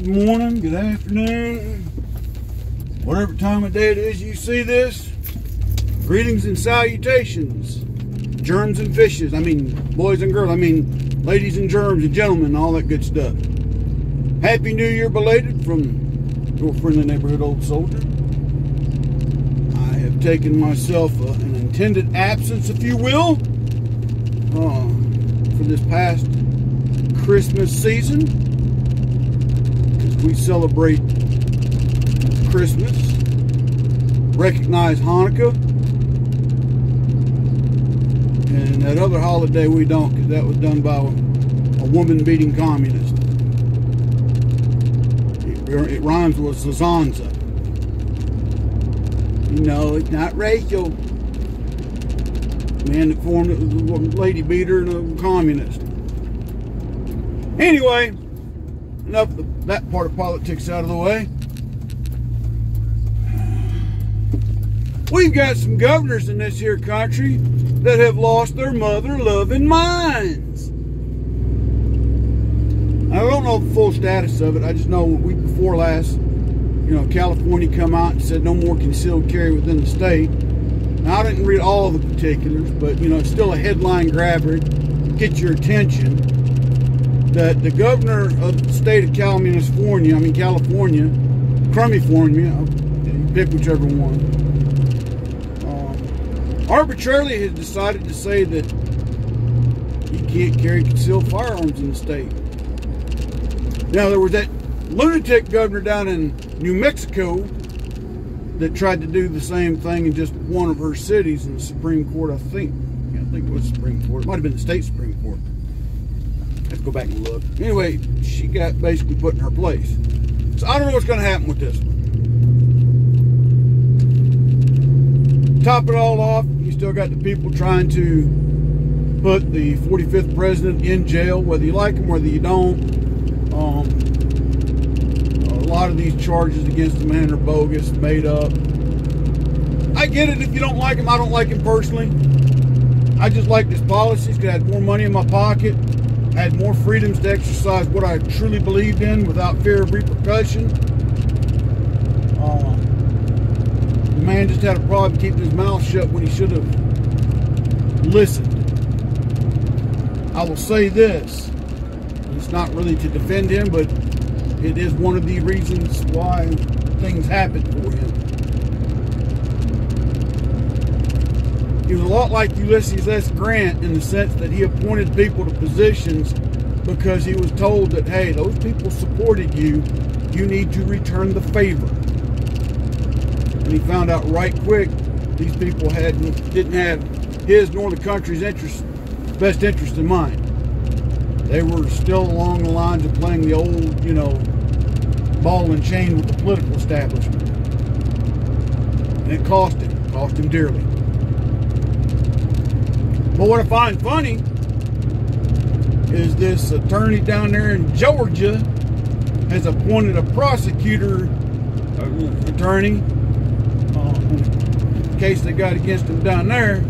morning, good afternoon, whatever time of day it is you see this. Greetings and salutations, germs and fishes. I mean, boys and girls. I mean, ladies and germs and gentlemen, all that good stuff. Happy New Year belated from your friendly neighborhood old soldier. I have taken myself an intended absence, if you will, for this past Christmas season, because we celebrate Christmas, recognize Hanukkah, and that other holiday we don't, because that was done by a woman-beating communist. It rhymes with Zazanza. You know, it's not racial. Man that formed it was a lady beater and a communist. Anyway, enough of that part of politics out of the way. We've got some governors in this here country that have lost their mother-loving minds. I don't know the full status of it. I just know week before last, California come out and said no more concealed carry within the state. Now, I didn't read all of the particulars, but, it's still a headline grabber to get your attention that the governor of the state of California, Crumifornia, pick whichever one, arbitrarily has decided to say that you can't carry concealed firearms in the state. Now, there was that lunatic governor down in New Mexico that tried to do the same thing in just one of her cities in the Supreme Court, I think. I think it was the Supreme Court. It might have been the state Supreme Court. Let's go back and look. Anyway, she got basically put in her place. So I don't know what's going to happen with this one. Top it all off, you still got the people trying to put the 45th president in jail, whether you like him, whether you don't. A lot of these charges against the man are bogus, made up. I get it if you don't like him. I don't like him personally. I just like his policies because I had more money in my pocket. I had more freedoms to exercise what I truly believed in without fear of repercussion. The man just had a problem keeping his mouth shut when he should have listened. I will say this. It's not really to defend him, but it is one of the reasons why things happened for him. He was a lot like Ulysses S. Grant in the sense that he appointed people to positions because he was told that, hey, those people supported you, you need to return the favor. And he found out right quick these people didn't have his nor the country's best interest in mind. They were still along the lines of playing the old, ball and chain with the political establishment. And it cost him dearly. But what I find funny is this attorney down there in Georgia has appointed a prosecutor attorney in the case they got against him down there,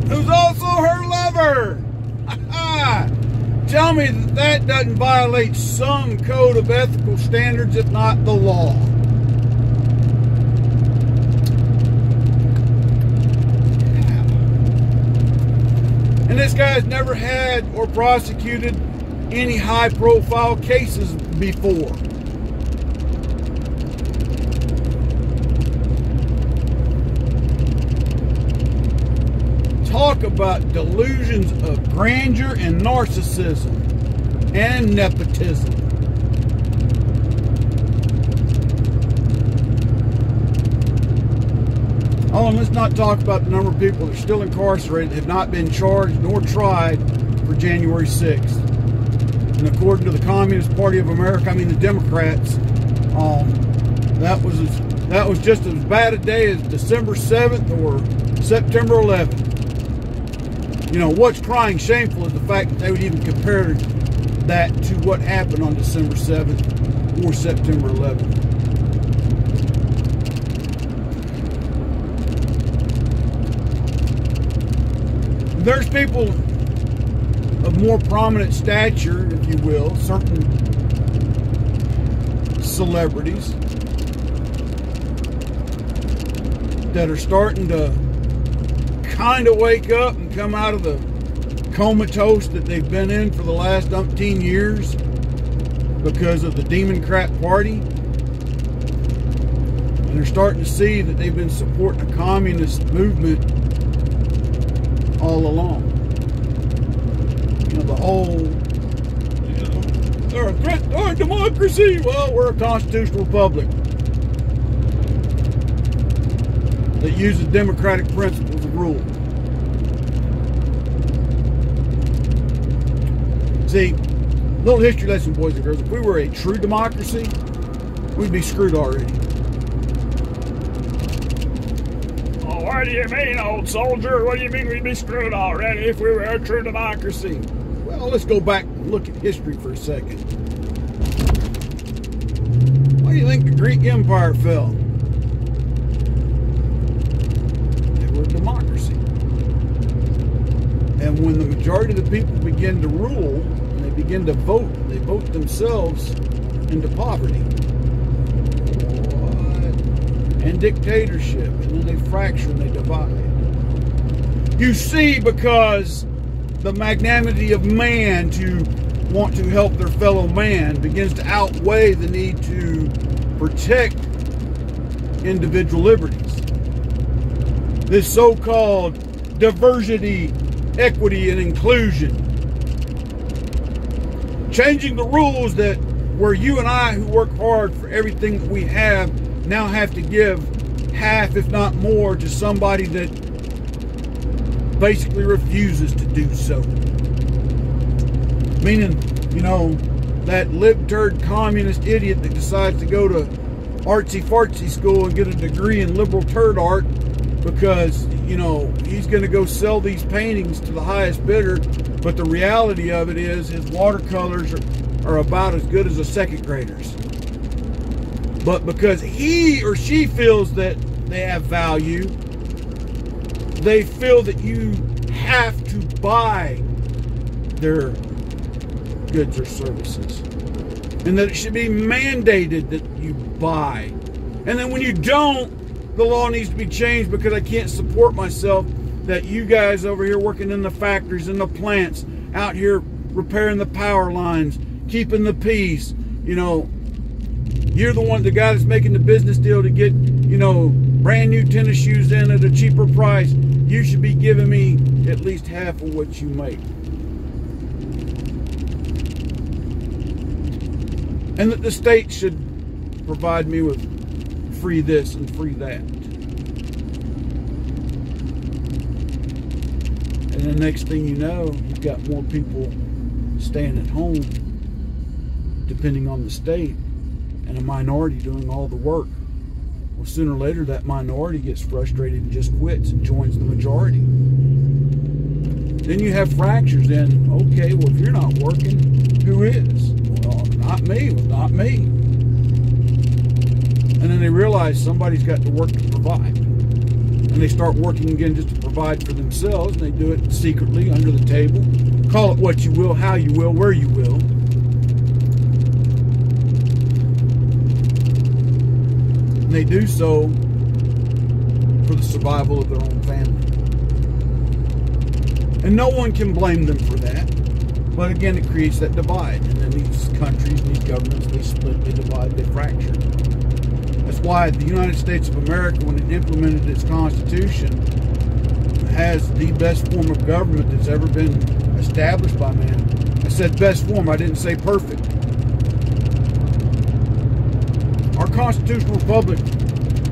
who's also her lover. Tell me that doesn't violate some code of ethical standards, if not the law. And this guy's never had or prosecuted any high-profile cases before. Talk about delusions of grandeur and narcissism and nepotism. Oh, and let's not talk about the number of people that are still incarcerated that have not been charged nor tried for January 6th. And according to the Communist Party of America, the Democrats, that was just as bad a day as December 7th or September 11th. What's crying shameful is the fact that they would even compare that to what happened on December 7th or September 11th. There's people of more prominent stature, if you will, certain celebrities that are starting to kind of wake up and come out of the comatose that they've been in for the last umpteen years because of the Democrat Party. And they're starting to see that they've been supporting a communist movement all along. You know, the whole, they're a threat to our democracy. Well, we're a constitutional republic that uses democratic principles of rule. See, little history lesson, boys and girls. If we were a true democracy, we'd be screwed already. Oh, what do you mean, old soldier? What do you mean we'd be screwed already if we were a true democracy? Well, let's go back and look at history for a second. Why do you think the Greek Empire fell? They were a democracy. And when the majority of the people begin to rule, and they begin to vote, they vote themselves into poverty. And dictatorship. And then they fracture and they divide. You see, because the magnanimity of man to want to help their fellow man begins to outweigh the need to protect individual liberties. This so-called diversity, equity, and inclusion. Changing the rules that where you and I who work hard for everything that we have now have to give half, if not more, to somebody that basically refuses to do so. Meaning, you know, that libtard communist idiot that decides to go to artsy-fartsy school and get a degree in liberal turd art because, you know, he's going to go sell these paintings to the highest bidder, but the reality of it is his watercolors are about as good as a second grader's. But because he or she feels that they have value, they feel that you have to buy their goods or services. And that it should be mandated that you buy. And then when you don't, the law needs to be changed because I can't support myself that you guys over here working in the factories and the plants, out here repairing the power lines, keeping the peace, you know, you're the guy that's making the business deal to get, you know, brand new tennis shoes in at a cheaper price. You should be giving me at least half of what you make. And that the state should provide me with free this and free that. And the next thing you know, you've got more people staying at home, depending on the state, and a minority doing all the work. Well, sooner or later, that minority gets frustrated and just quits and joins the majority. Then you have fractures in, okay, well, if you're not working, who is? Well, not me. Well, not me. And then they realize somebody's got to work to provide. And they start working again just to provide for themselves, and they do it secretly, under the table. Call it what you will, how you will, where you will. And they do so for the survival of their own family. And no one can blame them for that. But again, it creates that divide. And then these countries, these governments, they split, they divide, they fracture. That's why the United States of America, when it implemented its Constitution, has the best form of government that's ever been established by man. I said best form, I didn't say perfect. Our constitutional republic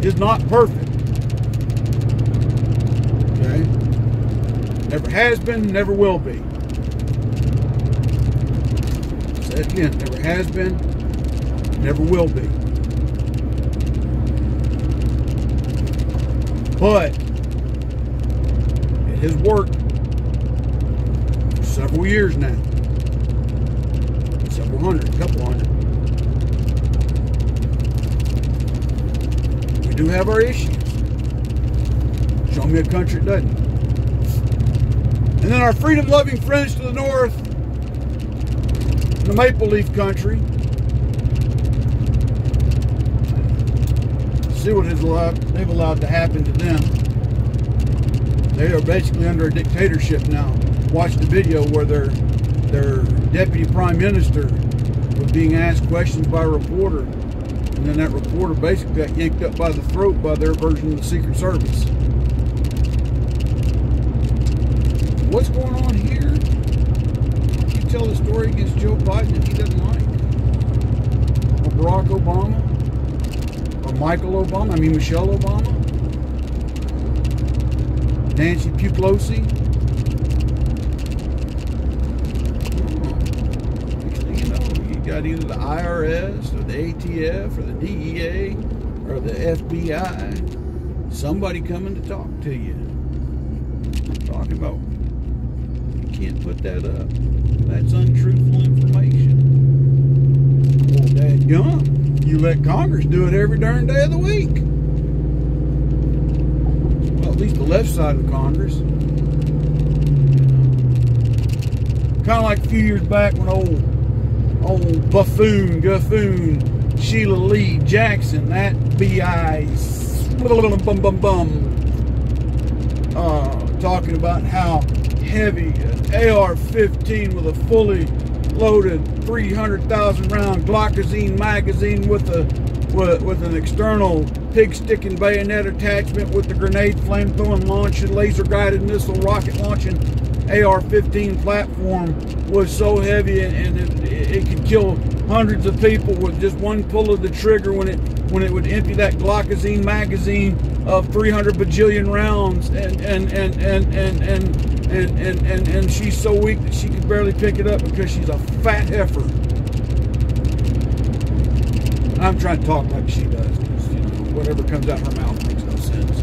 is not perfect. Okay? Never has been, never will be. Say it again, never has been, never will be. But it has worked for several years now. Several hundred, a couple hundred. We do have our issues. Show me a country that doesn't. And then our freedom-loving friends to the north, the Maple Leaf country, See what they've allowed to happen to them. They are basically under a dictatorship now. Watched the video where their deputy prime minister was being asked questions by a reporter, and then that reporter basically got yanked up by the throat by their version of the Secret Service. What's going on here? You tell the story against Joe Biden that he doesn't like, or Barack Obama, or Michael Obama. I mean Michelle Obama, Nancy Pelosi. Got either the IRS or the ATF or the DEA or the FBI, somebody coming to talk to you, talking about you can't put that up, that's untruthful information. Well, dadgum, you let Congress do it every darn day of the week. Well, at least the left side of Congress. Kind of like a few years back when old Guffoon, Sheila Lee Jackson, that B.I. talking about how heavy an AR-15 with a fully loaded 300,000 round Glockazine magazine with an external pig sticking bayonet attachment with the grenade flame throwing launching laser guided missile rocket launching AR-15 platform was so heavy and it could kill hundreds of people with just one pull of the trigger when it would empty that Glockazine magazine of 300 bajillion rounds, and she's so weak that she could barely pick it up because she's a fat heifer. I'm trying to talk like she does, because whatever comes out her mouth makes no sense.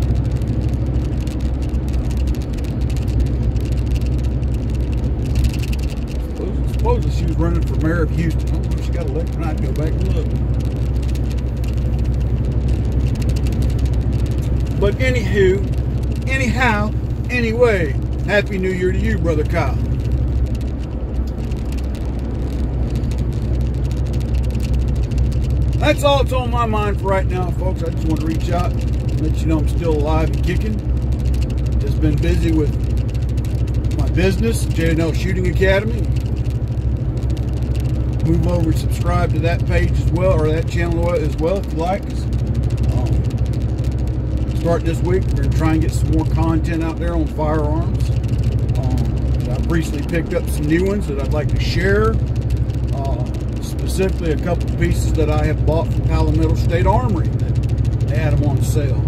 Supposedly she was running for mayor of Houston. I don't know if she got elected. I'd go back and look. But anyhow, anyway, Happy New Year to you, Brother Kyle. That's all that's on my mind for right now, folks. I just want to reach out and let you know I'm still alive and kicking. Just been busy with my business, J&L Shooting Academy. Move over and subscribe to that page as well, or that channel as well, if you like. Starting this week, we're going to try and get some more content out there on firearms. I've recently picked up some new ones that I'd like to share. Specifically, a couple of pieces that I have bought from Palomino State Armory that they had them on sale.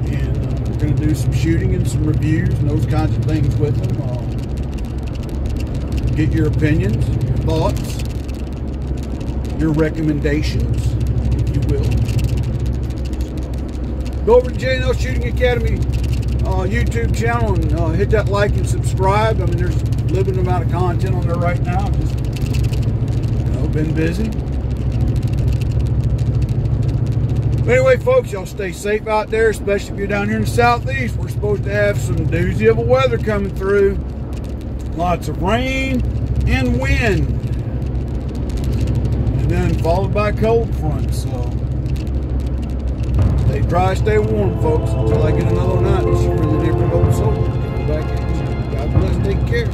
And we're going to do some shooting and some reviews and those kinds of things with them. Get your opinions, your thoughts, your recommendations, if you will. Go over to J&L Shooting Academy YouTube channel and hit that like and subscribe. I mean, there's a limited amount of content on there right now. Just, been busy. But anyway, folks, y'all stay safe out there, especially if you're down here in the southeast. We're supposed to have some doozy of a weather coming through. Lots of rain and wind. And then followed by cold fronts. So stay dry, stay warm, folks, until I get another night. This is your friendly neighborhood old soldier. Back at you. God bless, take care.